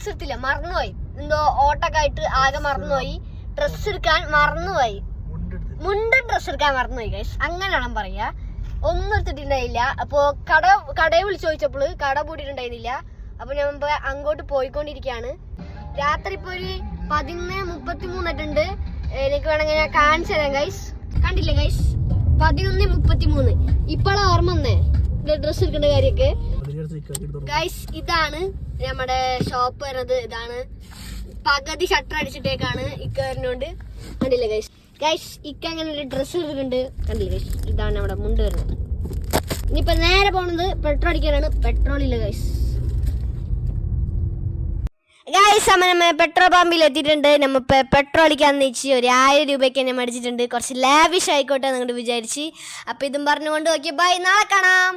Dress എടുത്തില്ല, മറന്നുപോയി. എന്തോ ഓട്ടൊക്കെ ആയിട്ട് ആകെ മറന്നുപോയി. ഡ്രസ്സ് എടുക്കാൻ മറന്നുപോയി, മുണ്ടും ഡ്രസ്സ് എടുക്കാൻ മറന്നുപോയി ഗൈസ്. അങ്ങനെയാണ് പറയാ. ഒന്നും എടുത്തിട്ടുണ്ടായില്ല. അപ്പൊ കടയെ വിളിച്ചു ചോദിച്ചപ്പോൾ കട പൂട്ടിയിട്ടുണ്ടായിരുന്നില്ല. അപ്പൊ ഞാൻ അങ്ങോട്ട് പോയിക്കൊണ്ടിരിക്കുകയാണ്. രാത്രി ഇപ്പൊ ഒരു 11:33 എനിക്ക് വേണമെങ്കിൽ ഞാൻ കാണിച്ചു തരാം ഗൈസ്. കണ്ടില്ലേ ഗൈസ്, 11:33. ഇപ്പോഴാ ഓർമ്മ വന്നേ ഡ്രസ് എടുക്കേണ്ട കാര്യൊക്കെ ഗൈസ്. ഇതാണ് നമ്മുടെ ഷോപ്പ് വരുന്നത്. ഇതാണ് പകുതി ഷട്ടർ അടിച്ചിട്ടേക്കാണ് ഇക്ക വരുന്നോണ്ട്. കണ്ടില്ലേ ഗൈസ്. ഗൈസ് ഇക്ക അങ്ങനെ ഒരു ഡ്രസ്സ് എടുത്തിട്ടുണ്ട്. കണ്ടില്ലേ ഗൈസ്, ഇതാണ് നമ്മുടെ മുണ്ട് വരുന്നത്. ഇനിയിപ്പൊ നേരെ പോണത് പെട്രോൾ അടിക്കാനാണ്. പെട്രോൾ ഇല്ല ഗൈസ്. ഗൈസ് നമ്മ പെട്രോൾ പമ്പിൽ എത്തിയിട്ടുണ്ട്. നമ്മ പെട്രോൾ അടിക്കാന്ന് വെച്ച് ഒരു 1000 രൂപയ്ക്ക് തന്നെ മേടിച്ചിട്ടുണ്ട്. കുറച്ച് ലാവിഷ് ആയിക്കോട്ടെ എന്നങ്ങോട്ട് വിചാരിച്ച്. അപ്പൊ ഇതും പറഞ്ഞുകൊണ്ട് ഓക്കെ ബൈ, നാളെ കാണാം.